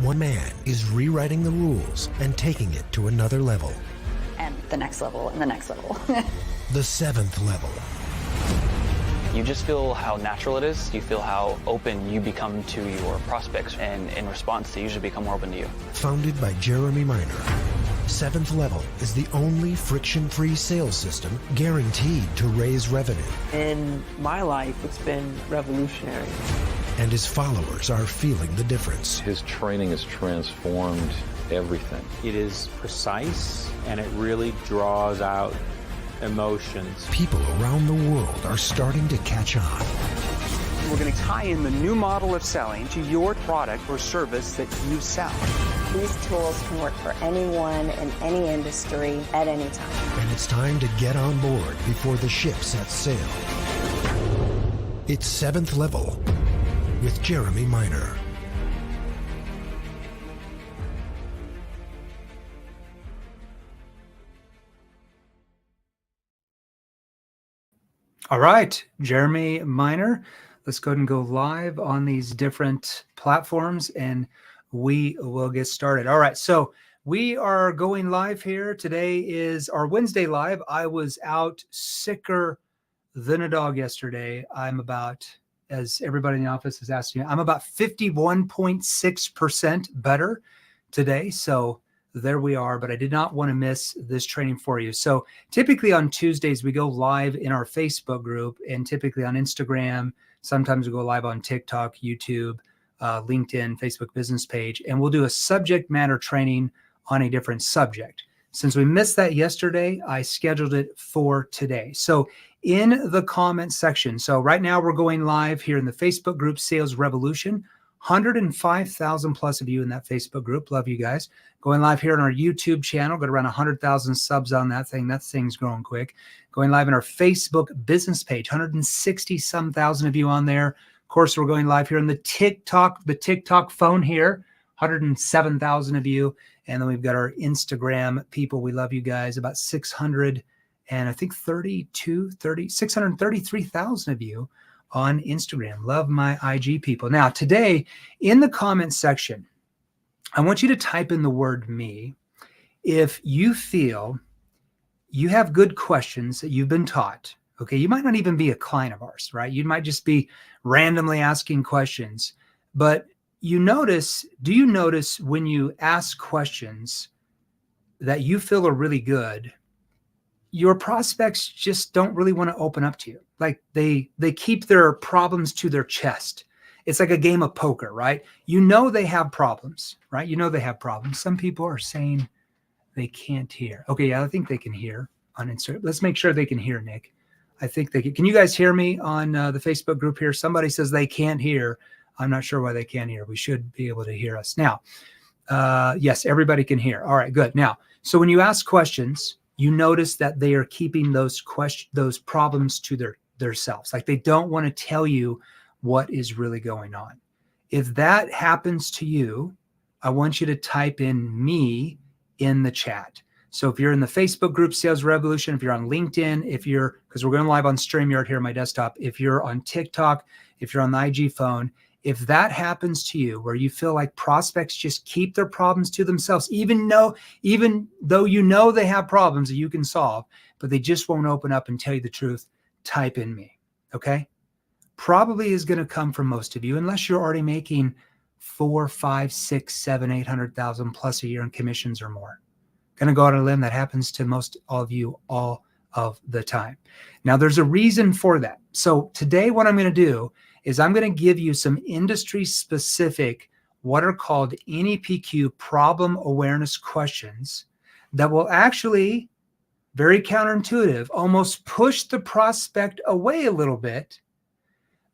One man is rewriting the rules and taking it to another level. And the next level, and the next level. The seventh level. You just feel how natural it is. You feel how open you become to your prospects, and in response, they usually become more open to you. Founded by Jeremy Miner, Seventh Level is the only friction-free sales system guaranteed to raise revenue. In my life, it's been revolutionary. And his followers are feeling the difference. His training has transformed everything. It is precise, and it really draws out emotions. People around the world are starting to catch on. We're going to tie in the new model of selling to your product or service that you sell. These tools can work for anyone in any industry at any time. And it's time to get on board before the ship sets sail. It's Seventh Level with Jeremy Miner. All right, Jeremy Miner. Let's go ahead and go live on these different platforms and we will get started. All right, so we are going live here. Today is our Wednesday live. I was out sicker than a dog yesterday. I'm about, as everybody in the office is asking, I'm about 51.6% better today. So there we are, but I did not want to miss this training for you. So typically on Tuesdays, we go live in our Facebook group, and typically on Instagram. Sometimes we go live on TikTok, YouTube, LinkedIn, Facebook business page, and we'll do a subject matter training on a different subject. Since we missed that yesterday, I scheduled it for today. So in the comment section, so right now we're going live here in the Facebook group, Sales Revolution. 105,000 plus of you in that Facebook group. Love you guys. Going live here on our YouTube channel. Got around 100,000 subs on that thing. That thing's growing quick. Going live in our Facebook business page. 160-some thousand of you on there. Of course, we're going live here on the TikTok phone here. 107,000 of you. And then we've got our Instagram people. We love you guys. About 600 and I think 633,000 of you on Instagram. Love my IG people. Now, today in the comment section, I want you to type in the word me if you feel you have good questions that you've been taught. Okay, you might not even be a client of ours, right? You might just be randomly asking questions. But do you notice when you ask questions that you feel are really good, your prospects just don't really want to open up to you. Like they keep their problems to their chest. It's like a game of poker, right? You know they have problems, right? You know they have problems. Some people are saying they can't hear. Okay, yeah, I think they can hear on Instagram. Let's make sure they can hear, Nick. I think they can. Can you guys hear me on the Facebook group here? Somebody says they can't hear. I'm not sure why they can't hear. We should be able to hear us. Now, yes, everybody can hear. All right, good. Now, so when you ask questions, you notice that they are keeping those problems to their selves. Like they don't want to tell you what is really going on. If that happens to you, I want you to type in me in the chat. So if you're in the Facebook group, Sales Revolution, if you're on LinkedIn, because we're going live on StreamYard here on my desktop, if you're on TikTok, if you're on the IG phone, if that happens to you, where you feel like prospects just keep their problems to themselves, even though you know they have problems that you can solve, but they just won't open up and tell you the truth, type in me, okay? Probably is going to come from most of you, unless you're already making 4, 5, 6, 7, 800,000 plus a year in commissions or more. Going to go out on a limb. That happens to most all of you all of the time. Now, there's a reason for that. So today, what I'm going to do is I'm going to give you some industry-specific, what are called NEPQ problem awareness questions that will actually, very counterintuitive, almost push the prospect away a little bit,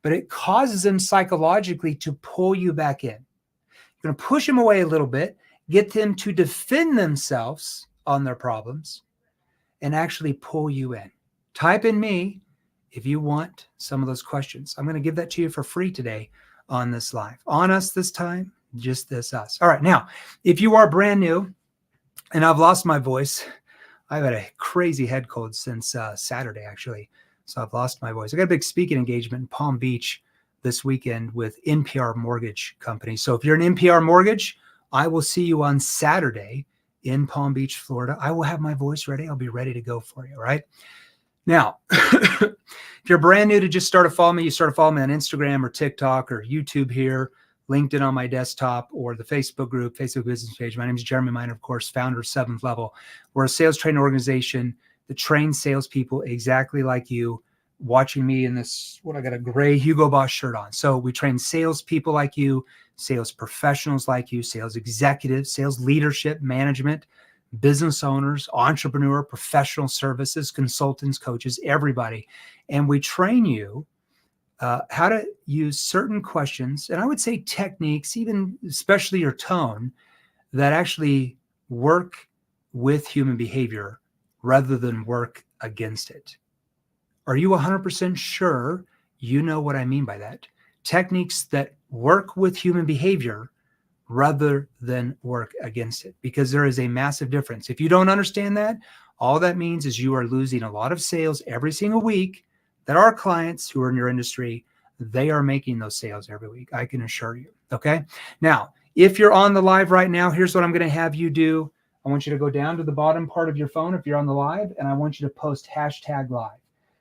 but it causes them psychologically to pull you back in. You're going to push them away a little bit, get them to defend themselves on their problems, and actually pull you in. Type in me if you want some of those questions. I'm going to give that to you for free today on this live. On us this time, just this us. All right, now, if you are brand new, and I've lost my voice, I've had a crazy head cold since Saturday, actually. So I've lost my voice. I got a big speaking engagement in Palm Beach this weekend with NPR Mortgage Company. So if you're an NPR Mortgage, I will see you on Saturday in Palm Beach, Florida. I will have my voice ready. I'll be ready to go for you. All right. Now, if you're brand new to just start to follow me, you start to follow me on Instagram or TikTok or YouTube here, LinkedIn on my desktop, or the Facebook group, Facebook business page. My name is Jeremy Miner, of course, founder of 7th Level. We're a sales training organization that trains salespeople exactly like you, watching me in this, I got a gray Hugo Boss shirt on. So we train salespeople like you, sales professionals like you, sales executives, sales leadership, management, business owners, entrepreneur, professional services, consultants, coaches, everybody. And we train you how to use certain questions, and I would say techniques, even especially your tone, that actually work with human behavior rather than work against it. Are you 100% sure you know what I mean by that? Techniques that work with human behavior rather than work against it, because there is a massive difference. If you don't understand that, all that means is you are losing a lot of sales every single week that our clients who are in your industry, they are making those sales every week. I can assure you. Okay. Now, if you're on the live right now, here's what I'm going to have you do. I want you to go down to the bottom part of your phone if you're on the live, and I want you to post #live.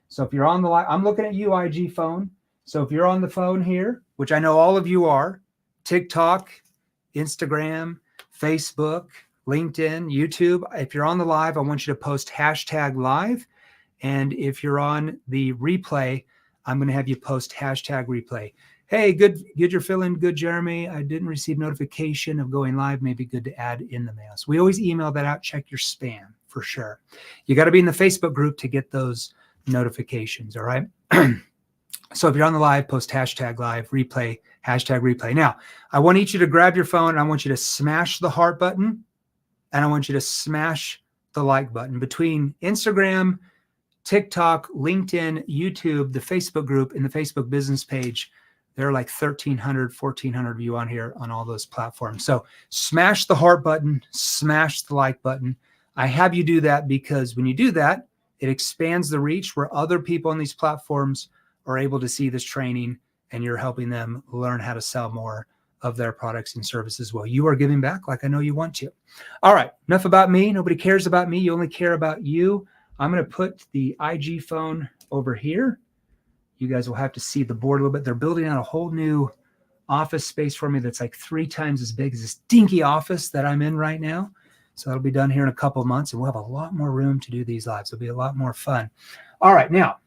So if you're on the live, I'm looking at you, IG phone. So if you're on the phone here, which I know all of you are, TikTok, Instagram, Facebook, LinkedIn, YouTube. If you're on the live, I want you to post #live. And if you're on the replay, I'm going to have you post #replay. Hey, good, you're feeling good, Jeremy. I didn't receive notification of going live. Maybe good to add in the mail. So we always email that out. Check your spam for sure. You got to be in the Facebook group to get those notifications. All right. So if you're on the live, post #live, replay, #replay. Now, I want each of you to grab your phone and I want you to smash the heart button and I want you to smash the like button. Between Instagram, TikTok, LinkedIn, YouTube, the Facebook group, and the Facebook business page, there are like 1,300, 1,400 of you on here on all those platforms. So smash the heart button, smash the like button. I have you do that because when you do that, it expands the reach where other people on these platforms are able to see this training, and you're helping them learn how to sell more of their products and services. Well, you are giving back like I know you want to. All right, enough about me. Nobody cares about me. You only care about you. I'm going to put the IG phone over here. You guys will have to see the board a little bit. They're building out a whole new office space for me that's like 3 times as big as this dinky office that I'm in right now. So that'll be done here in a couple of months, and we'll have a lot more room to do these lives. It'll be a lot more fun. All right, now,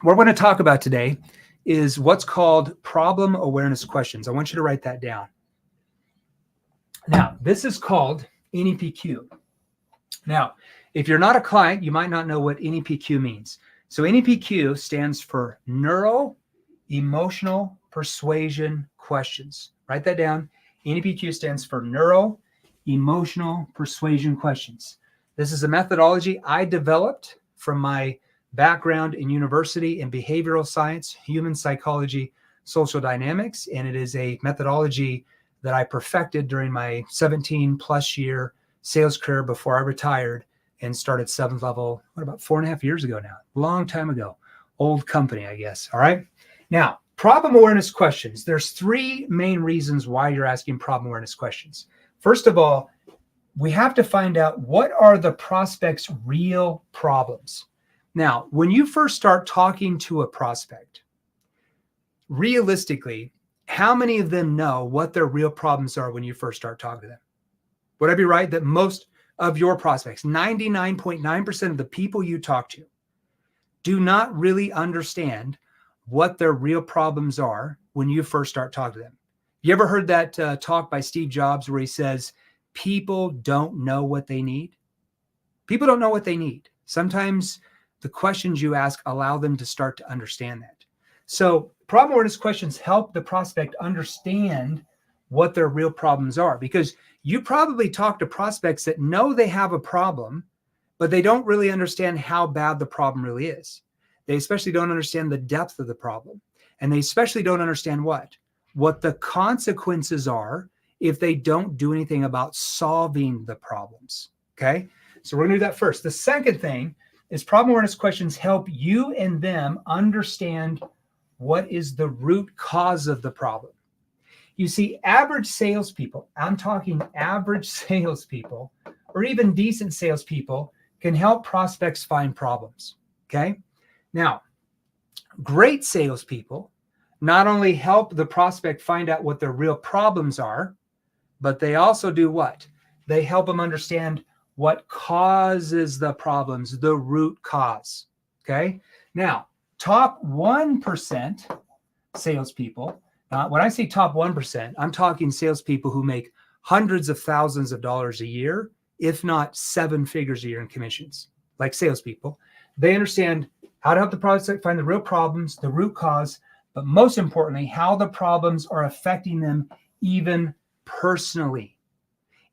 what we're going to talk about today is what's called problem awareness questions. I want you to write that down. Now, this is called NEPQ. Now, if you're not a client, you might not know what NEPQ means. So NEPQ stands for Neuro Emotional Persuasion Questions. Write that down. NEPQ stands for Neuro Emotional Persuasion Questions. This is a methodology I developed from my background in university in behavioral science, human psychology, social dynamics, and it is a methodology that I perfected during my 17 plus year sales career before I retired and started 7th Level, about 4.5 years ago now, long time ago, old company, I guess. All right. Now, problem awareness questions. There's 3 main reasons why you're asking problem awareness questions. First of all, we have to find out what are the prospect's real problems. Now, when you first start talking to a prospect, realistically, how many of them know what their real problems are when you first start talking to them? Would I be right that most of your prospects, 99.9% of the people you talk to, do not really understand what their real problems are when you first start talking to them? You ever heard that talk by Steve Jobs where he says, people don't know what they need? People don't know what they need. Sometimes the questions you ask allow them to start to understand that. So problem awareness questions help the prospect understand what their real problems are, because you probably talk to prospects that know they have a problem, but they don't really understand how bad the problem really is. They especially don't understand the depth of the problem. And they especially don't understand what the consequences are if they don't do anything about solving the problems. Okay. So we're going to do that first. The second thing is problem awareness questions help you and them understand what is the root cause of the problem. You see, average salespeople, I'm talking average salespeople, or even decent salespeople, can help prospects find problems. Okay. Now, great salespeople not only help the prospect find out what their real problems are, but they also do what? They help them understand what causes the problems, the root cause. Okay. Now, top 1% salespeople. Now, when I say top 1%, I'm talking salespeople who make hundreds of thousands of dollars a year, if not 7 figures a year in commissions, like salespeople. They understand how to help the prospect find the real problems, the root cause, but most importantly, how the problems are affecting them even personally.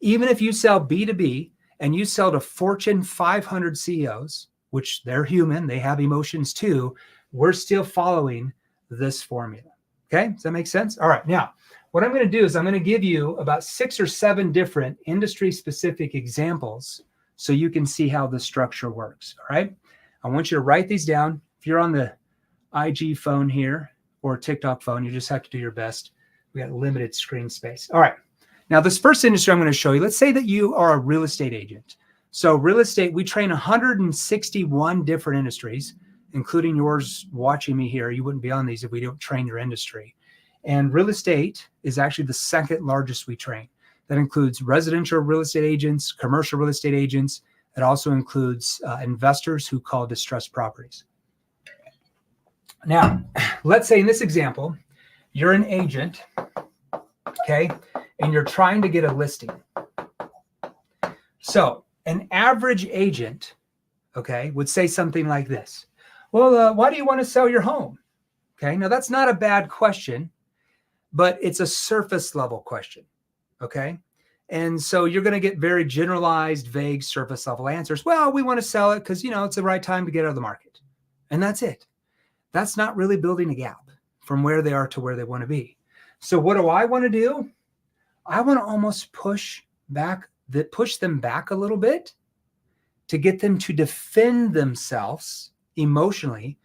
Even if you sell B2B and you sell to Fortune 500 CEOs, which they're human, they have emotions too, we're still following this formula. Okay, does that make sense? All right, now what I'm going to do is I'm going to give you about 6 or 7 different industry-specific examples so you can see how the structure works. All right, I want you to write these down. If you're on the IG phone here or TikTok phone, you just have to do your best. We got limited screen space. All right, now this first industry I'm going to show you, let's say that you are a real estate agent. So real estate, we train 161 different industries, including yours watching me here. You wouldn't be on these if we don't train your industry. And real estate is actually the second largest we train. That includes residential real estate agents, commercial real estate agents. It also includes investors who call distressed properties. Now, let's say in this example, you're an agent, okay, and you're trying to get a listing. So an average agent, okay, would say something like this. Well, why do you want to sell your home? Okay, now that's not a bad question, but it's a surface level question. Okay, and so you're going to get very generalized, vague, surface level answers. Well, we want to sell it because, you know, it's the right time to get out of the market. And that's it. That's not really building a gap from where they are to where they want to be. So what do I want to do? I want to almost push them back a little bit to get them to defend themselves emotionally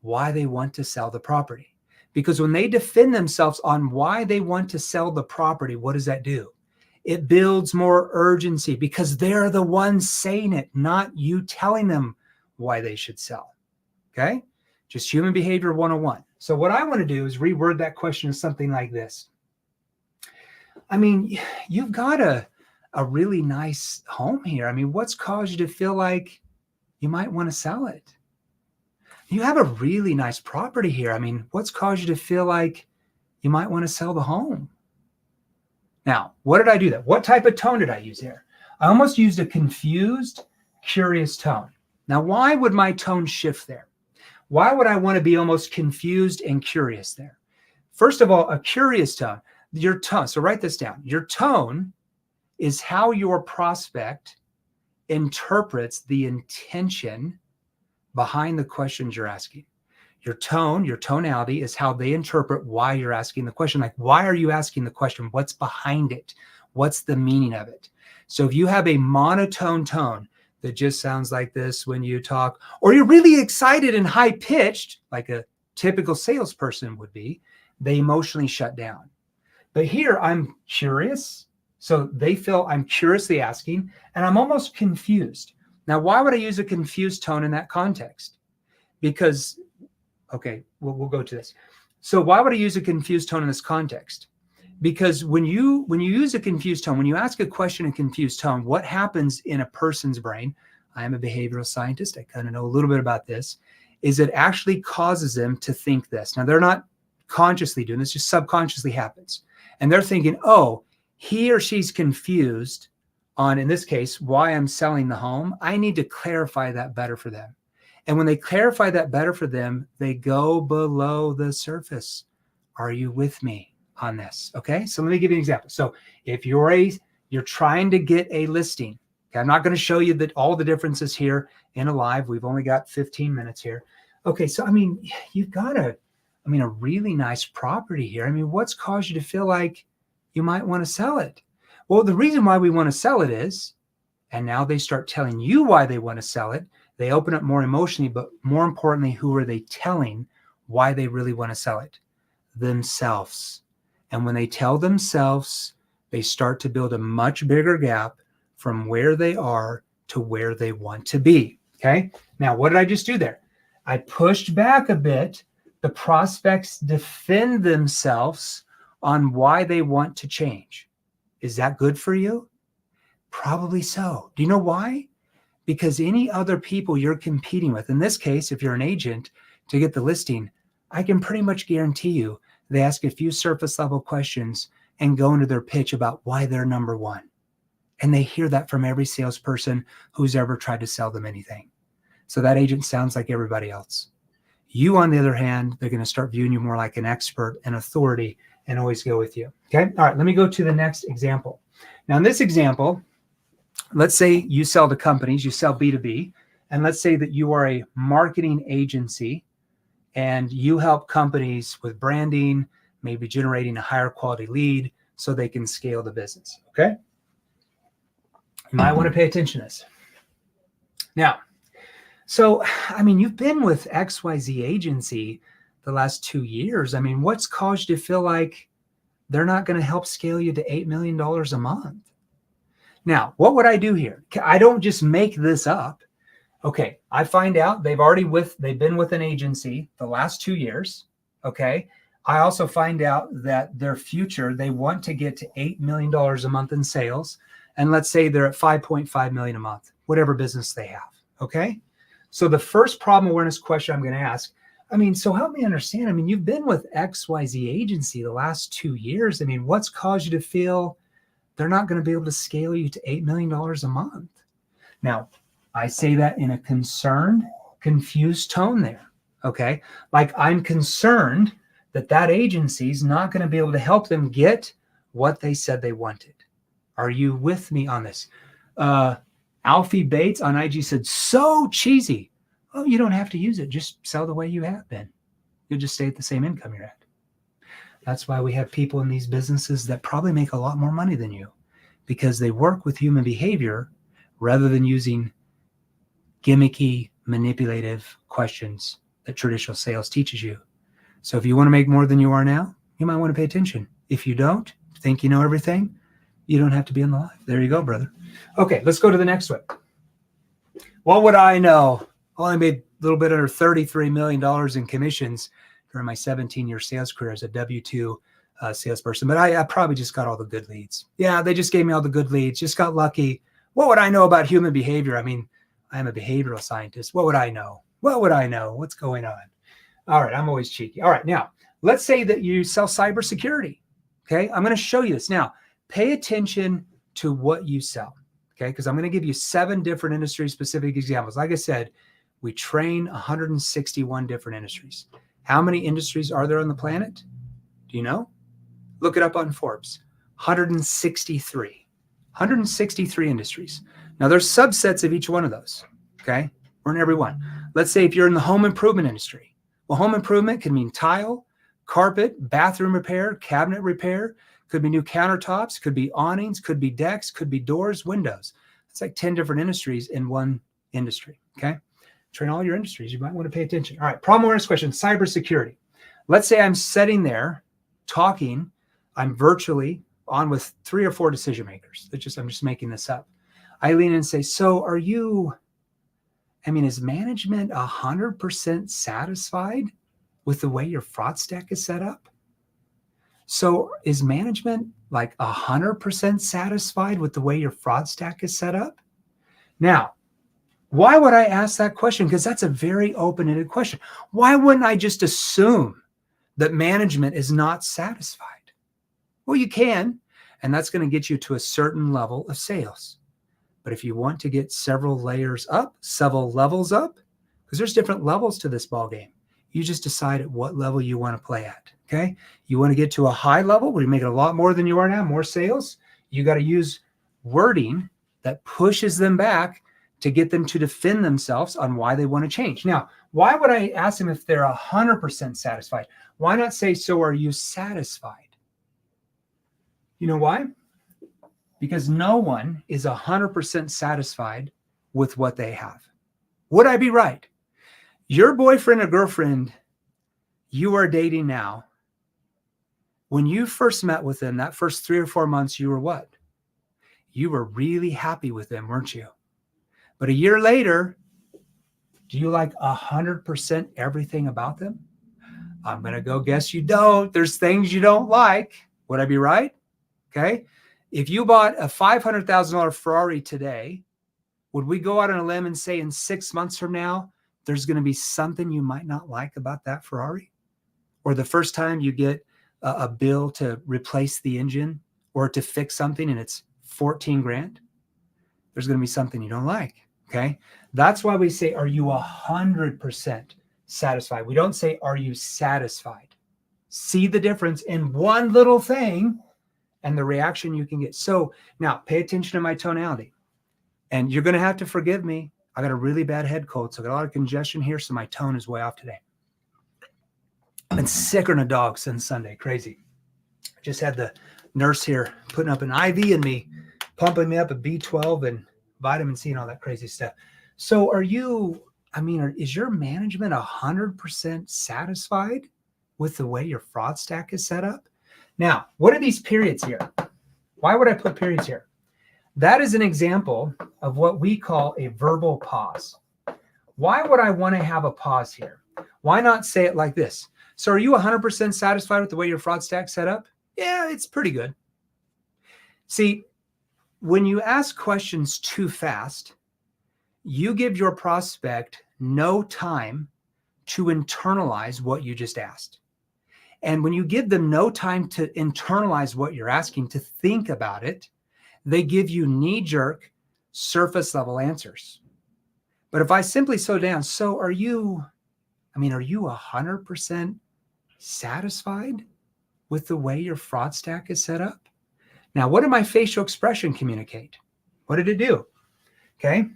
why they want to sell the property. Because when they defend themselves on why they want to sell the property, what does that do? It builds more urgency because they're the ones saying it, not you telling them why they should sell. Okay? Just human behavior 101. So what I want to do is reword that question as something like this. I mean, you've got a really nice home here. I mean, what's caused you to feel like you might want to sell it? You have a really nice property here. I mean, what's caused you to feel like you might want to sell the home? Now, what did I do there? What type of tone did I use here? I almost used a confused, curious tone. Now, why would my tone shift there? Why would I want to be almost confused and curious there? First of all, a curious tone, your tone. So write this down. Your tone is how your prospect interprets the intention behind the questions you're asking. Your tone, your tonality is how they interpret why you're asking the question. Like, why are you asking the question? What's behind it? What's the meaning of it? So if you have a monotone tone that just sounds like this when you talk, or you're really excited and high pitched, like a typical salesperson would be, they emotionally shut down. But here I'm curious. So they feel I'm curiously asking, and I'm almost confused. Now, why would I use a confused tone in that context? Because, okay, we'll go to this. So why would I use a confused tone in this context? Because when you use a confused tone, when you ask a question in a confused tone, what happens in a person's brain, I am a behavioral scientist, I kind of know a little bit about this, is it actually causes them to think this. Now, they're not consciously doing this, just subconsciously happens. And they're thinking, oh, he or she's confused on, in this case, why I'm selling the home. I need to clarify that better for them. And when they clarify that better for them, they go below the surface. Are you with me on this? Okay, so let me give you an example. So if you're trying to get a listing, okay, I'm not going to show you that all the differences here in a live. We've only got 15 minutes here. Okay, so I mean, you've got a really nice property here. I mean, what's caused you to feel like you might want to sell it? Well, the reason why we want to sell it is, and now they start telling you why they want to sell it. They open up more emotionally, but more importantly, who are they telling why they really want to sell it? Themselves. And when they tell themselves, they start to build a much bigger gap from where they are to where they want to be. Okay. Now, what did I just do there? I pushed back a bit. The prospects defend themselves on why they want to change. Is that good for you? Probably so. Do you know why? Because any other people you're competing with, in this case, if you're an agent to get the listing, I can pretty much guarantee you they ask a few surface level questions and go into their pitch about why they're number one. And they hear that from every salesperson who's ever tried to sell them anything. So that agent sounds like everybody else. You, on the other hand, they're going to start viewing you more like an expert and authority and always go with you. Okay. All right. Let me go to the next example. Now, in this example, let's say you sell to companies, you sell B2B, and let's say that you are a marketing agency and you help companies with branding, maybe generating a higher quality lead so they can scale the business. Okay. You might want to pay attention to this. Now, so, I mean, you've been with XYZ agency the last 2 years. I mean, what's caused you to feel like they're not going to help scale you to $8 million a month? Now, what would I do here? I don't just make this up. Okay, I find out they've been with an agency the last 2 years. Okay. I also find out that their future, they want to get to $8 million a month in sales. And let's say they're at 5.5 million a month, whatever business they have. Okay. So the first problem awareness question I'm going to ask, I mean, so help me understand. I mean, you've been with XYZ agency the last 2 years. I mean, what's caused you to feel they're not going to be able to scale you to $8 million a month? Now, I say that in a concerned, confused tone there. Okay. Like I'm concerned that that agency is not going to be able to help them get what they said they wanted. Are you with me on this? Alfie Bates on IG said, so cheesy. Oh, you don't have to use it. Just sell the way you have been. You'll just stay at the same income you're at. That's why we have people in these businesses that probably make a lot more money than you, because they work with human behavior rather than using gimmicky, manipulative questions that traditional sales teaches you. So if you want to make more than you are now, you might want to pay attention. If you don't think you know everything, you don't have to be in the life. There you go, brother. Okay, let's go to the next one. What would I know? I only made a little bit under $33 million in commissions during my 17-year sales career as a W-2 salesperson, but I probably just got all the good leads. Yeah, they just gave me all the good leads, just got lucky. What would I know about human behavior? I mean, I am a behavioral scientist. What would I know? What would I know? What's going on? All right, I'm always cheeky. All right, now, let's say that you sell cybersecurity. Okay, I'm going to show you this. Now, pay attention to what you sell, okay? Because I'm going to give you 7 different industry-specific examples. Like I said, we train 161 different industries. How many industries are there on the planet? Do you know? Look it up on Forbes. 163. 163 industries. Now, there's subsets of each one of those, okay? We're in every one. Let's say if you're in the home improvement industry. Well, home improvement can mean tile, carpet, bathroom repair, cabinet repair. Could be new countertops, could be awnings, could be decks, could be doors, windows. It's like 10 different industries in one industry, okay? Train all your industries. You might want to pay attention. All right, problem awareness question, cybersecurity. Let's say I'm sitting there talking. I'm virtually on with 3 or 4 decision makers. I'm just making this up. I lean in and say, so are you, is management 100% satisfied with the way your fraud stack is set up? So is management like 100% satisfied with the way your fraud stack is set up? Now, why would I ask that question? Because that's a very open-ended question. Why wouldn't I just assume that management is not satisfied? Well, you can, and that's going to get you to a certain level of sales. But if you want to get several layers up, several levels up, because there's different levels to this ballgame, you just decide at what level you want to play at. Okay. You want to get to a high level where you make it a lot more than you are now, more sales. You got to use wording that pushes them back to get them to defend themselves on why they want to change. Now, why would I ask them if they're 100% satisfied? Why not say, so are you satisfied? You know why? Because no one is 100% satisfied with what they have. Would I be right? Your boyfriend or girlfriend you are dating now, When you first met with them, that first 3 or 4 months, you were what? You were really happy with them, weren't you? But a year later, do you like 100% everything about them? I'm going to go guess you don't. There's things you don't like. Would I be right? Okay. If you bought a $500,000 Ferrari today, would we go out on a limb and say in 6 months from now, there's going to be something you might not like about that Ferrari? Or the first time you get a bill to replace the engine or to fix something and it's 14 grand, there's going to be something you don't like. Okay. That's why we say, are you 100% satisfied? We don't say, are you satisfied? See the difference in one little thing and the reaction you can get. So now pay attention to my tonality. And you're going to have to forgive me. I got a really bad head cold, so I got a lot of congestion here, so my tone is way off today. I've been sicker than a dog since Sunday. Crazy. I just had the nurse here putting up an IV in me, pumping me up a B12 and vitamin C and all that crazy stuff. So are you, is your management 100% satisfied with the way your fraud stack is set up? Now, what are these periods here? Why would I put periods here? That is an example of what we call a verbal pause. Why would I want to have a pause here? Why not say it like this? So are you 100% satisfied with the way your fraud stack's set up? Yeah, it's pretty good. See, when you ask questions too fast, you give your prospect no time to internalize what you just asked. And when you give them no time to internalize what you're asking, to think about it, they give you knee-jerk, surface-level answers. But if I simply slow down, so are you 100% satisfied with the way your fraud stack is set up? Now, what did my facial expression communicate? What did it do? Okay.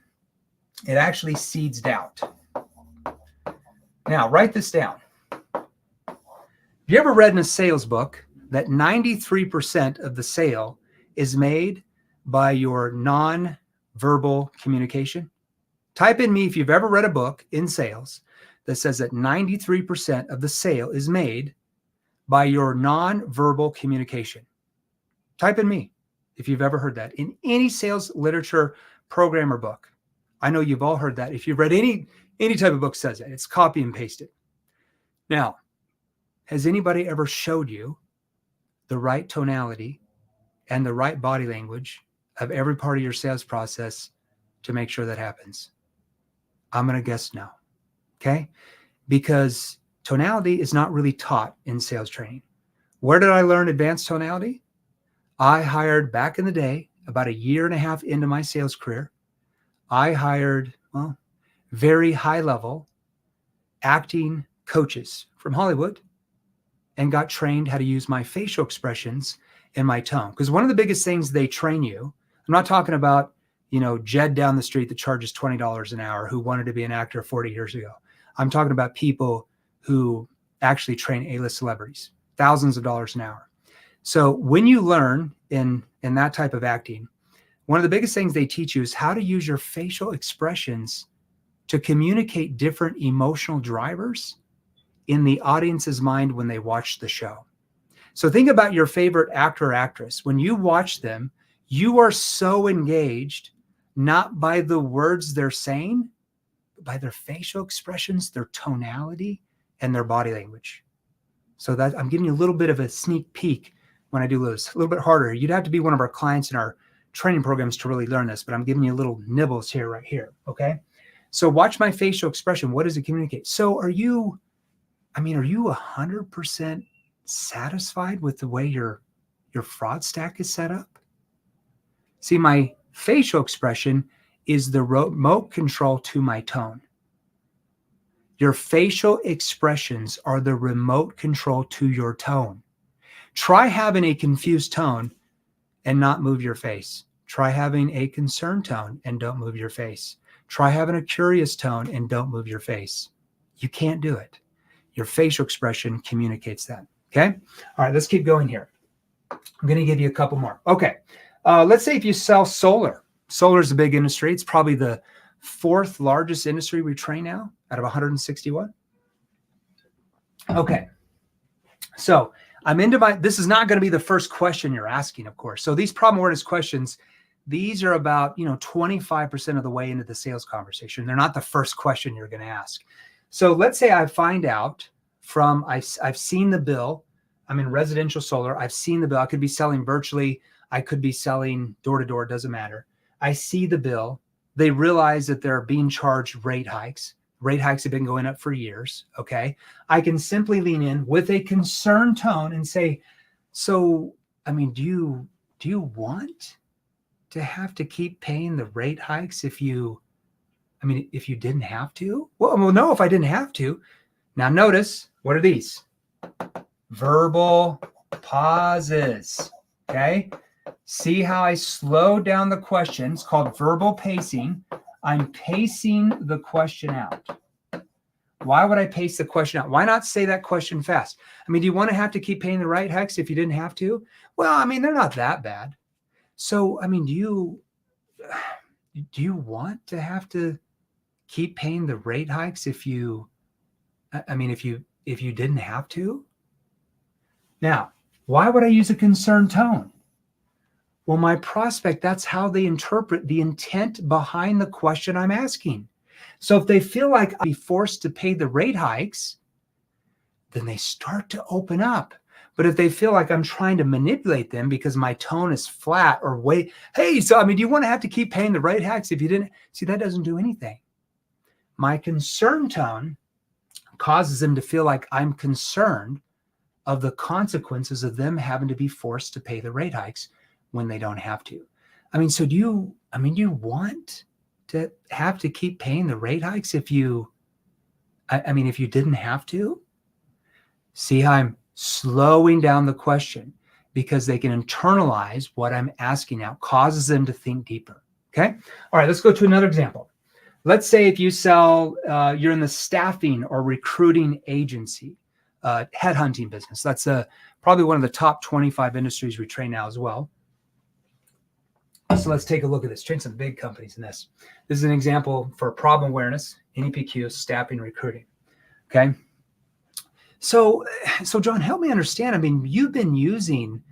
It actually seeds doubt. Now, write this down. Have you ever read in a sales book that 93% of the sale is made by your non-verbal communication? Type in me if you've ever read a book in sales that says that 93% of the sale is made by your non-verbal communication. Type in me if you've ever heard that in any sales literature program or book. I know you've all heard that. If you've read any type of book says that, it's copy and pasted. Now, has anybody ever showed you the right tonality and the right body language of every part of your sales process to make sure that happens? I'm going to guess no. Okay? Because tonality is not really taught in sales training. Where did I learn advanced tonality? I hired back in the day, about 1.5 years into my sales career, I hired, very high level acting coaches from Hollywood and got trained how to use my facial expressions and my tone. Because one of the biggest things they train you, I'm not talking about, Jed down the street that charges $20 an hour who wanted to be an actor 40 years ago. I'm talking about people who actually train A-list celebrities, thousands of dollars an hour. So when you learn in that type of acting, one of the biggest things they teach you is how to use your facial expressions to communicate different emotional drivers in the audience's mind when they watch the show. So think about your favorite actor or actress. When you watch them, you are so engaged, not by the words they're saying, but by their facial expressions, their tonality, and their body language. So that I'm giving you a little bit of a sneak peek when I do this. A little bit harder. You'd have to be one of our clients in our training programs to really learn this, but I'm giving you little nibbles here, right here. Okay. So watch my facial expression. What does it communicate? So are you 100% satisfied with the way your fraud stack is set up? See, my facial expression is the remote control to my tone. Your facial expressions are the remote control to your tone. Try having a confused tone and not move your face. Try having a concerned tone and don't move your face. Try having a curious tone and don't move your face. You can't do it. Your facial expression communicates that. Okay. All right, let's keep going here. I'm going to give you a couple more. Okay. Let's say if you sell solar. Solar is a big industry. It's probably the 4th largest industry we train now out of 161. Okay. So This is not going to be the first question you're asking, of course. So these problem awareness questions, these are about, 25% of the way into the sales conversation. They're not the first question you're going to ask. So let's say I find out I've seen the bill. I'm in residential solar. I've seen the bill. I could be selling virtually. I could be selling door to door. Doesn't matter. I see the bill. They realize that they're being charged rate hikes. Rate hikes have been going up for years. Okay. I can simply lean in with a concerned tone and say, so, do you want to have to keep paying the rate hikes if you didn't have to? Well, no, if I didn't have to. Now notice, what are these? Verbal pauses. Okay. See how I slow down the question? It's called verbal pacing. I'm pacing the question out. Why would I pace the question out? Why not say that question fast? Do you want to have to keep paying the rate hikes if you didn't have to? Well, they're not that bad. So, do you want to have to keep paying the rate hikes if you didn't have to? Now, why would I use a concerned tone? Well, my prospect, that's how they interpret the intent behind the question I'm asking. So if they feel like I'll be forced to pay the rate hikes, then they start to open up. But if they feel like I'm trying to manipulate them because my tone is flat or hey, so do you want to have to keep paying the rate hikes if you didn't? See, that doesn't do anything. My concern tone causes them to feel like I'm concerned of the consequences of them having to be forced to pay the rate hikes when they don't have to. So do you want to have to keep paying the rate hikes if you didn't have to? See how I'm slowing down the question because they can internalize what I'm asking out, causes them to think deeper. Okay. All right, let's go to another example. Let's say if you sell, you're in the staffing or recruiting agency, headhunting business. That's probably one of the top 25 industries we train now as well. So let's take a look at this. Train some big companies in this. This is an example for problem awareness, NEQs, staffing, recruiting. Okay. So John, help me understand. You've been using,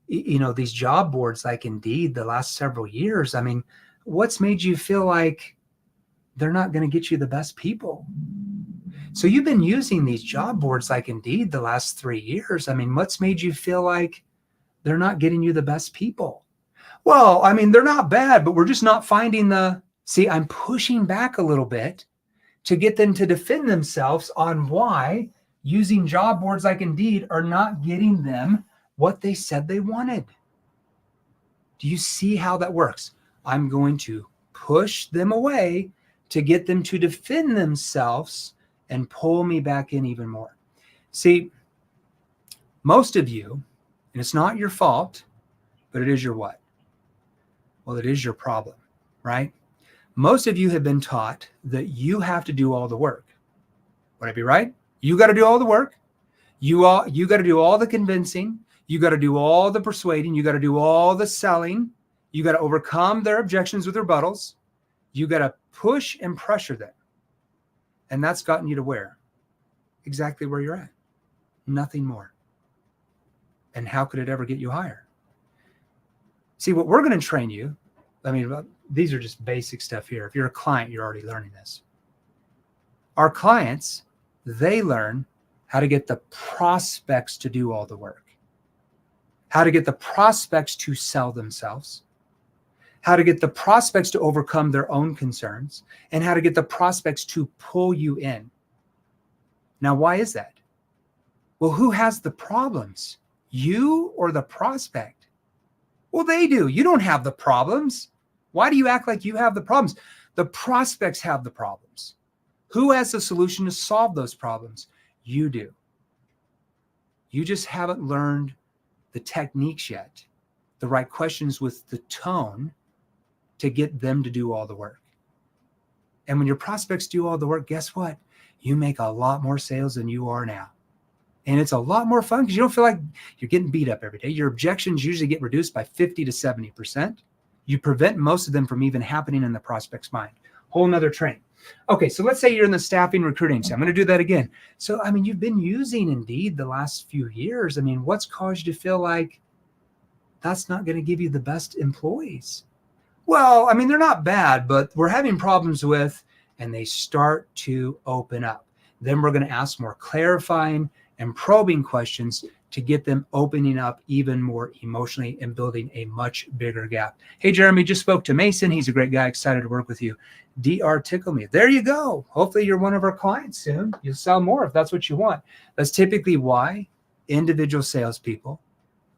these job boards like Indeed the last several years. What's made you feel like they're not going to get you the best people? So you've been using these job boards like Indeed the last 3 years. What's made you feel like they're not getting you the best people? Well, they're not bad, but we're just not finding I'm pushing back a little bit to get them to defend themselves on why using job boards like Indeed are not getting them what they said they wanted. Do you see how that works? I'm going to push them away to get them to defend themselves and pull me back in even more. See, most of you, and it's not your fault, but it is your what? Well, it is your problem, right? Most of you have been taught that you have to do all the work. Would I be right? You got to do all the work. You got to do all the convincing. You got to do all the persuading. You got to do all the selling. You got to overcome their objections with rebuttals. You got to push and pressure them. And that's gotten you to where? Exactly where you're at. Nothing more. And how could it ever get you higher? See, what we're going to train you, these are just basic stuff here. If you're a client, you're already learning this. Our clients, they learn how to get the prospects to do all the work, how to get the prospects to sell themselves, how to get the prospects to overcome their own concerns, and how to get the prospects to pull you in. Now, why is that? Well, who has the problems? You or the prospect? Well, they do. You don't have the problems. Why do you act like you have the problems? The prospects have the problems. Who has the solution to solve those problems? You do. You just haven't learned the techniques yet, the right questions with the tone to get them to do all the work. And when your prospects do all the work, guess what? You make a lot more sales than you are now. And it's a lot more fun because you don't feel like you're getting beat up every day. Your objections usually get reduced by 50 to 70%. You prevent most of them from even happening in the prospect's mind. Whole nother train. Okay, so let's say you're in the staffing recruiting. So I'm going to do that again. So, I mean, you've been using Indeed the last few years. I mean, what's caused you to feel like that's not going to give you the best employees? Well, I mean, they're not bad, but we're having problems with, and they start to open up. Then we're going to ask more clarifying and probing questions to get them opening up even more emotionally and building a much bigger gap. Hey, Jeremy, just spoke to Mason. He's a great guy. Excited to work with you. DR Tickle Me. There you go. Hopefully you're one of our clients soon. You'll sell more if that's what you want. That's typically why individual salespeople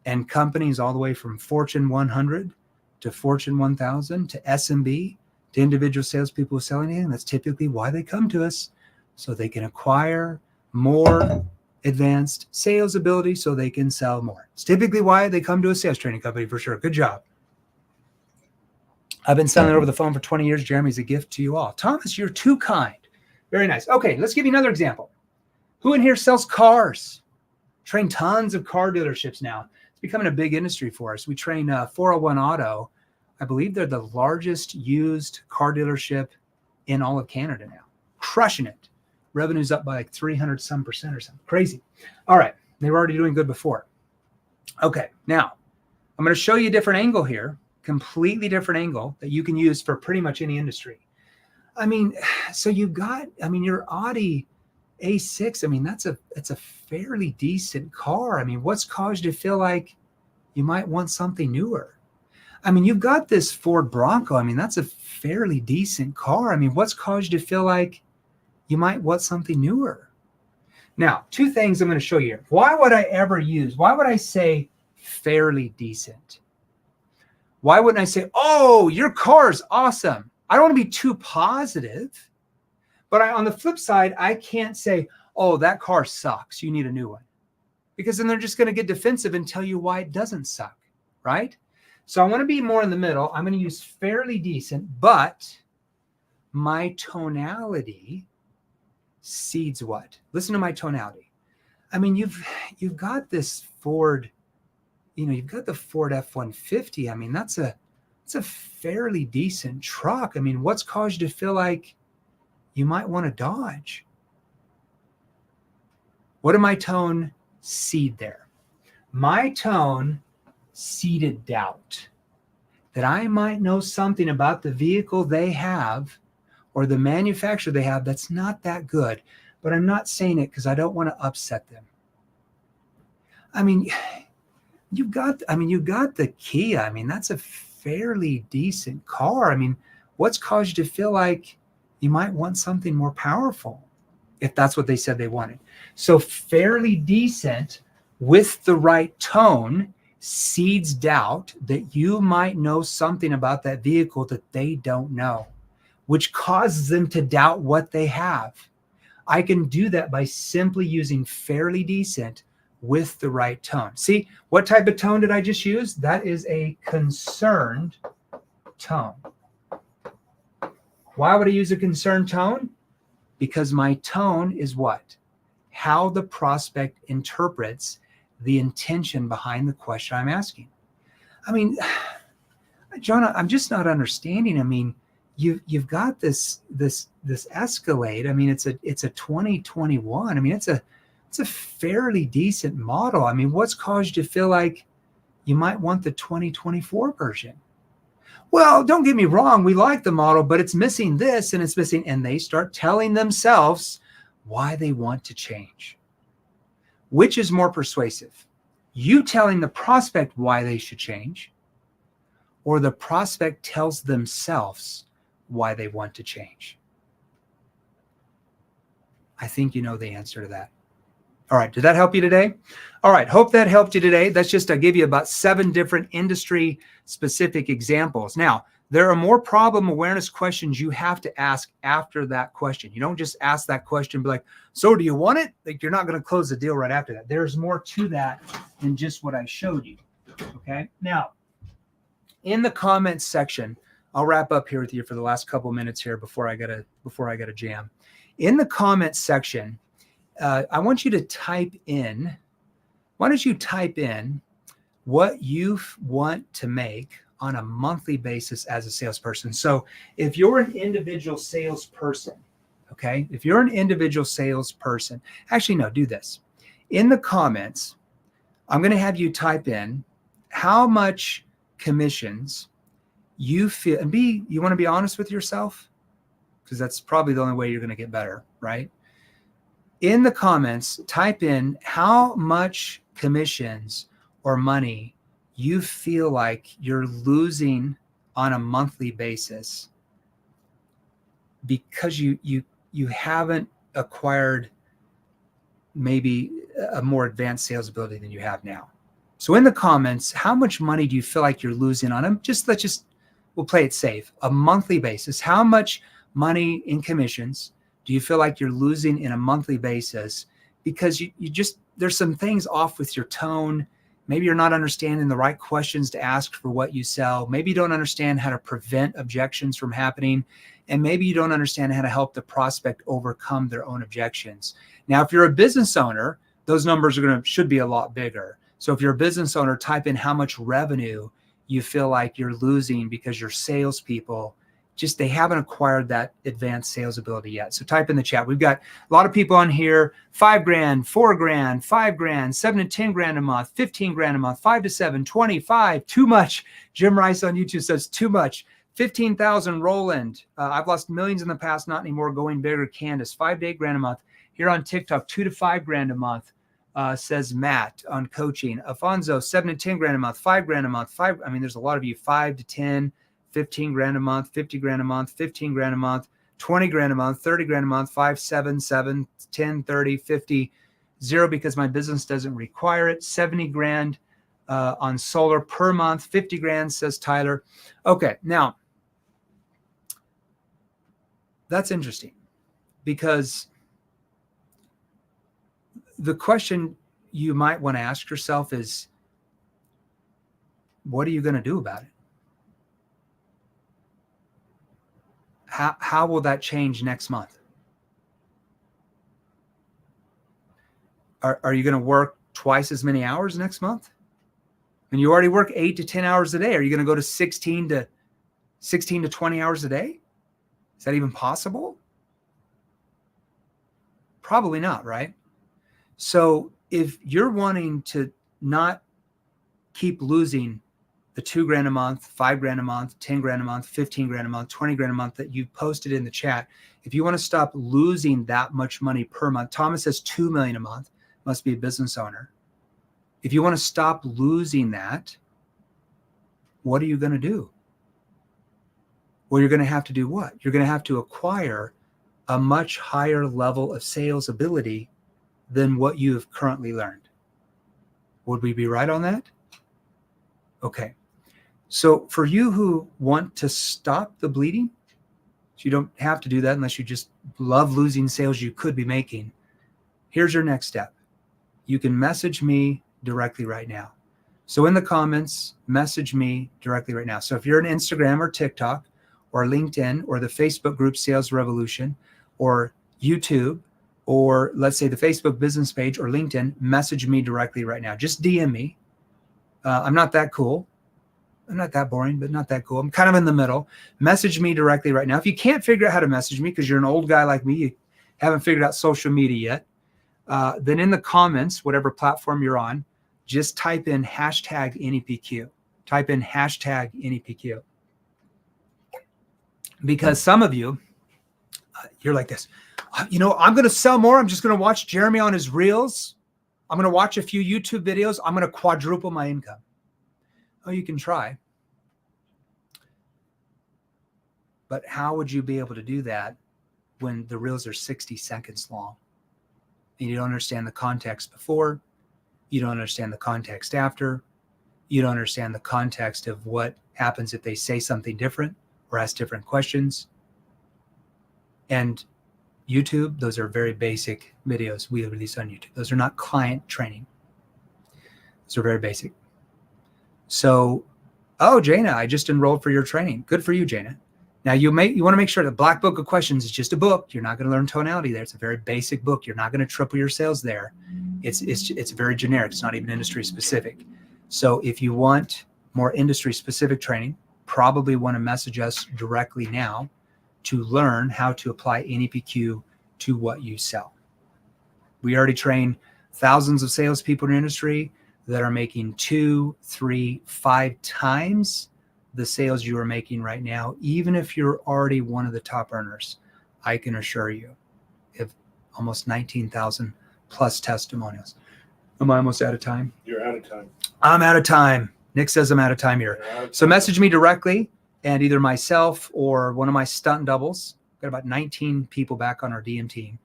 and companies all the way from Fortune 100 to Fortune 1000 to SMB to individual salespeople who sell anything, that's typically why they come to us, so they can acquire more advanced sales ability so they can sell more. It's typically why they come to a sales training company for sure. Good job. I've been selling over the phone for 20 years. Jeremy's a gift to you all. Thomas, you're too kind. Very nice. Okay, let's give you another example. Who in here sells cars? Train tons of car dealerships now. It's becoming a big industry for us. We train 401 Auto. I believe they're the largest used car dealership in all of Canada now. Crushing it. Revenue's up by like 300 some percent or something. Crazy. All right. They were already doing good before. Okay. Now, I'm going to show you a different angle here. Completely different angle that you can use for pretty much any industry. I mean, so you've got, I mean, your Audi A6, I mean, that's a fairly decent car. I mean, what's caused you to feel like you might want something newer? I mean, you've got this Ford Bronco. I mean, that's a fairly decent car. I mean, what's caused you to feel like you might want something newer? Now, two things I'm going to show you here. Why would I say fairly decent? Why wouldn't I say, oh, your car's awesome? I don't want to be too positive. But on the flip side, I can't say, oh, that car sucks. You need a new one. Because then they're just going to get defensive and tell you why it doesn't suck, right? So I want to be more in the middle. I'm going to use fairly decent, but my tonality seeds what? Listen to my tonality. I mean, you've got this Ford, you've got the Ford F-150. I mean, it's a fairly decent truck. I mean, what's caused you to feel like you might want to Dodge? What did my tone seed there? My tone seeded doubt that I might know something about the vehicle they have or the manufacturer they have that's not that good, but I'm not saying it because I don't want to upset them. I mean, you've got the Kia. I mean, that's a fairly decent car. I mean, what's caused you to feel like you might want something more powerful if that's what they said they wanted? So fairly decent with the right tone seeds doubt that you might know something about that vehicle that they don't know, which causes them to doubt what they have. I can do that by simply using fairly decent with the right tone. See, what type of tone did I just use? That is a concerned tone. Why would I use a concerned tone? Because my tone is what? How the prospect interprets the intention behind the question I'm asking. I mean, Jonah, I'm just not understanding. I mean, you've got this Escalade. I mean, it's a 2021. I mean, it's a fairly decent model. I mean, what's caused you to feel like you might want the 2024 version? Well, don't get me wrong. We like the model, but it's missing this and it's missing. And they start telling themselves why they want to change. Which is more persuasive? You telling the prospect why they should change, or the prospect tells themselves why they want to change? I think you know the answer to that. All right. Did that help you today? All right. Hope that helped you today. That's just to give you about 7 different industry specific examples. Now, there are more problem awareness questions you have to ask after that question. You don't just ask that question and be like, so do you want it? Like, you're not going to close the deal right after that. There's more to that than just what I showed you. Okay. Now, in the comments section, I'll wrap up here with you for the last couple minutes here before I gotta jam. In the comments section, I want you to type in. Why don't you type in what you want to make on a monthly basis as a salesperson. So if you're an individual salesperson, okay, if you're an individual salesperson, actually, no, do this. In the comments, I'm going to have you type in how much commissions you feel, and you want to be honest with yourself, because that's probably the only way you're going to get better, right? In the comments, type in how much commissions or money you feel like you're losing on a monthly basis because you haven't acquired maybe a more advanced sales ability than you have now. So in the comments, how much money do you feel like you're losing on them? We'll play it safe. A monthly basis. How much money in commissions do you feel like you're losing in a monthly basis? Because there's some things off with your tone. Maybe you're not understanding the right questions to ask for what you sell. Maybe you don't understand how to prevent objections from happening. And maybe you don't understand how to help the prospect overcome their own objections. Now, if you're a business owner, those numbers should be a lot bigger. So if you're a business owner, type in how much revenue you feel like you're losing because your salespeople they haven't acquired that advanced sales ability yet. So type in the chat. We've got a lot of people on here, $5 grand, $4 grand, $5 grand, $7 to 10 grand a month, 15 grand a month, 5 to 7, 25, too much. Jim Rice on YouTube says too much. 15,000 Roland. I've lost millions in the past, not anymore. Going bigger. Candace, 5 to 8 grand a month. Here on TikTok, 2 to 5 grand a month. Says Matt on coaching. Afonso, 7 to 10 grand a month, 5 grand a month, there's a lot of you, 5 to 10, 15 grand a month, 50 grand a month, 15 grand a month, 20 grand a month, 30 grand a month, 5, 7, 7, 10, 30, 50, 0 because my business doesn't require it, 70 grand on solar per month, 50 grand, says Tyler. Okay, now, that's interesting because the question you might want to ask yourself is, what are you going to do about it? How will that change next month? Are you going to work twice as many hours next month? And you already work 8 to 10 hours a day. Are you going to go to 16 to 20 hours a day? Is that even possible? Probably not, right? So if you're wanting to not keep losing the 2 grand a month, 5 grand a month, 10 grand a month, 15 grand a month, 20 grand a month that you posted in the chat, if you want to stop losing that much money per month, Thomas says 2 million a month, must be a business owner. If you want to stop losing that, what are you going to do? Well, you're going to have to do what? You're going to have to acquire a much higher level of sales ability than what you have currently learned. Would we be right on that? Okay. So for you who want to stop the bleeding, so you don't have to do that unless you just love losing sales you could be making, here's your next step. You can message me directly right now. So in the comments, message me directly right now. So if you're on Instagram or TikTok or LinkedIn or the Facebook group Sales Revolution or YouTube, or let's say the Facebook business page or LinkedIn, message me directly right now. Just DM me. I'm not that cool. I'm not that boring, but not that cool. I'm kind of in the middle. Message me directly right now. If you can't figure out how to message me because you're an old guy like me, you haven't figured out social media yet, then in the comments, whatever platform you're on, just type in hashtag NEPQ. Type in hashtag NEPQ. Because some of you, you're like this. I'm going to sell more. I'm just going to watch Jeremy on his reels. I'm going to watch a few YouTube videos. I'm going to quadruple my income. Oh, you can try. But how would you be able to do that when the reels are 60 seconds long? And you don't understand the context before. You don't understand the context after. You don't understand the context of what happens if they say something different or ask different questions. And YouTube, those are very basic videos we release on YouTube. Those are not client training. Those are very basic. So, oh, Jana, I just enrolled for your training. Good for you, Jana. Now you want to make sure the Black Book of Questions is just a book. You're not going to learn tonality there. It's a very basic book. You're not going to triple your sales there. It's very generic. It's not even industry specific. So if you want more industry specific training, probably want to message us directly now to learn how to apply NEPQ to what you sell. We already train thousands of salespeople in the industry that are making 2, 3, 5 times the sales you are making right now, even if you're already one of the top earners. I can assure you, if almost 19,000 plus testimonials. Am I almost out of time? You're out of time. I'm out of time. Nick says I'm out of time here. So message me directly, and either myself or one of my stunt doubles, got about 19 people back on our DM team,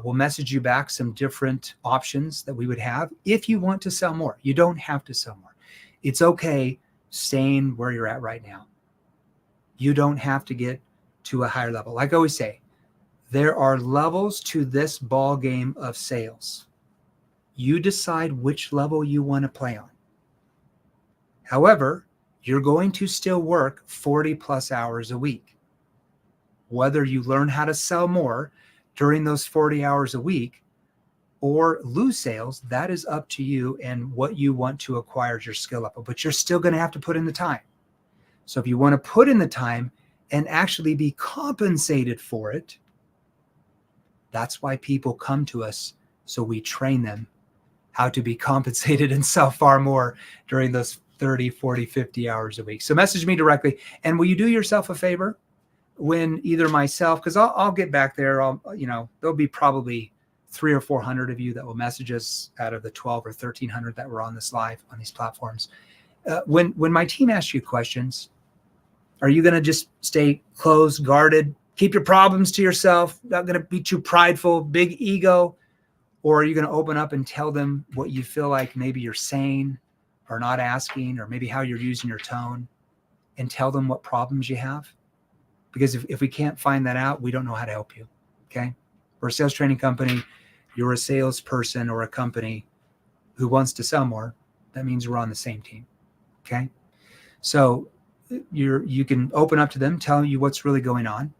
we'll message you back some different options that we would have if you want to sell more. You don't have to sell more. It's okay staying where you're at right now. You don't have to get to a higher level. Like I always say, there are levels to this ball game of sales. You decide which level you want to play on. However, you're going to still work 40 plus hours a week. Whether you learn how to sell more during those 40 hours a week or lose sales, that is up to you and what you want to acquire as your skill level. But you're still going to have to put in the time. So if you want to put in the time and actually be compensated for it, that's why people come to us. So we train them how to be compensated and sell far more during those 30, 40, 50 hours a week. So message me directly. And will you do yourself a favor when either myself, because I'll get back there, there'll be probably 300 or 400 of you that will message us out of the 12 or 1,300 that were on this live on these platforms. When my team asks you questions, are you going to just stay closed, guarded, keep your problems to yourself, not going to be too prideful, big ego? Or are you going to open up and tell them what you feel like maybe you're saying or not asking, or maybe how you're using your tone, and tell them what problems you have? Because if we can't find that out, we don't know how to help you, okay? We're a sales training company. You're a salesperson or a company who wants to sell more. That means we're on the same team, okay? So you can open up to them, tell you what's really going on.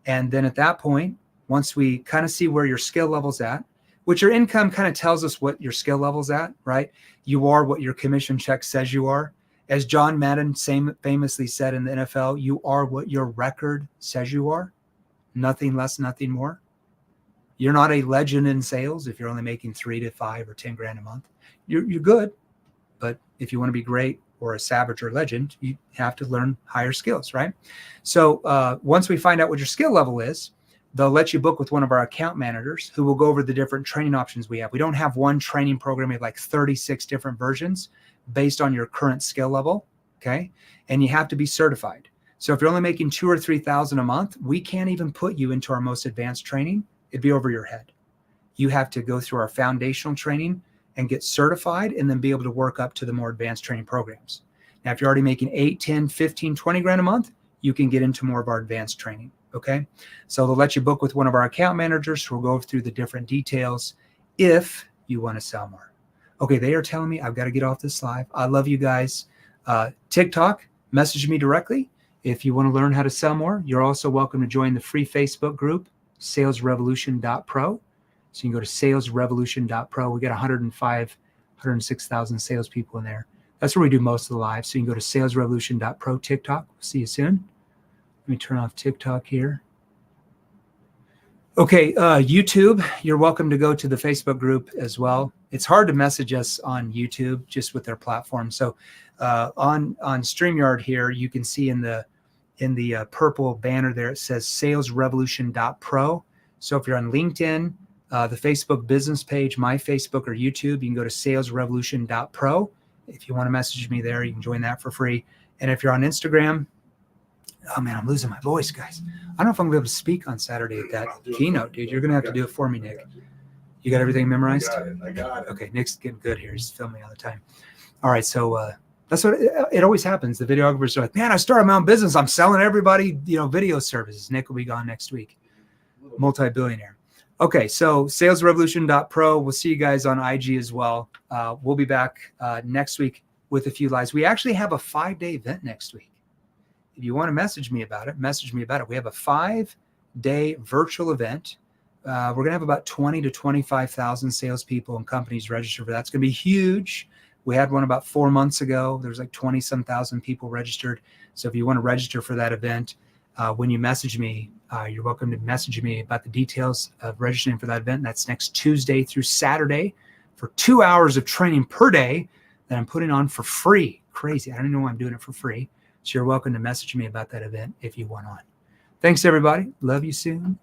And then at that point, once we kind of see where your skill level's at, which your income kind of tells us what your skill level's at, right? You are what your commission check says you are. As John Madden famously said in the NFL, you are what your record says you are. Nothing less, nothing more. You're not a legend in sales if you're only making 3 to 5 or 10 grand a month. You're good, but if you want to be great or a savage or legend, you have to learn higher skills, right? So once we find out what your skill level is, they'll let you book with one of our account managers who will go over the different training options we have. We don't have one training program. We have like 36 different versions based on your current skill level, okay? And you have to be certified. So if you're only making $2,000 or $3,000 a month, we can't even put you into our most advanced training. It'd be over your head. You have to go through our foundational training and get certified and then be able to work up to the more advanced training programs. Now, if you're already making 8, 10, 15, 20 grand a month, you can get into more of our advanced training, okay? So they'll let you book with one of our account managers who will go through the different details if you want to sell more. Okay, they are telling me I've got to get off this live. I love you guys. TikTok, message me directly if you want to learn how to sell more. You're also welcome to join the free Facebook group, salesrevolution.pro. So you can go to salesrevolution.pro. We got 106,000 salespeople in there. That's where we do most of the live. So you can go to salesrevolution.pro TikTok. We'll see you soon. Let me turn off TikTok here. Okay, YouTube, you're welcome to go to the Facebook group as well. It's hard to message us on YouTube just with their platform. So on StreamYard here, you can see in the purple banner there, it says salesrevolution.pro. So if you're on LinkedIn, the Facebook business page, my Facebook or YouTube, you can go to salesrevolution.pro. If you want to message me there, you can join that for free. And if you're on Instagram, oh man, I'm losing my voice, guys. I don't know if I'm going to be able to speak on Saturday at that keynote, dude. You're going to have to do it for me, Nick. You got everything memorized? I got it. Okay, Nick's getting good here. He's filming all the time. All right, so that's what it always happens. The videographers are like, man, I started my own business. I'm selling everybody, video services. Nick will be gone next week. Multi-billionaire. Okay, so salesrevolution.pro. We'll see you guys on IG as well. We'll be back next week with a few lives. We actually have a 5-day event next week. If you want to message me about it, message me about it. We have a 5-day virtual event. We're going to have about 20 to 25,000 salespeople and companies registered for that. It's going to be huge. We had one about 4 months ago. There's like 20-some thousand people registered. So if you want to register for that event, when you message me, you're welcome to message me about the details of registering for that event. That's next Tuesday through Saturday for 2 hours of training per day that I'm putting on for free. Crazy. I don't know why I'm doing it for free. So you're welcome to message me about that event if you want on. Thanks, everybody. Love you soon.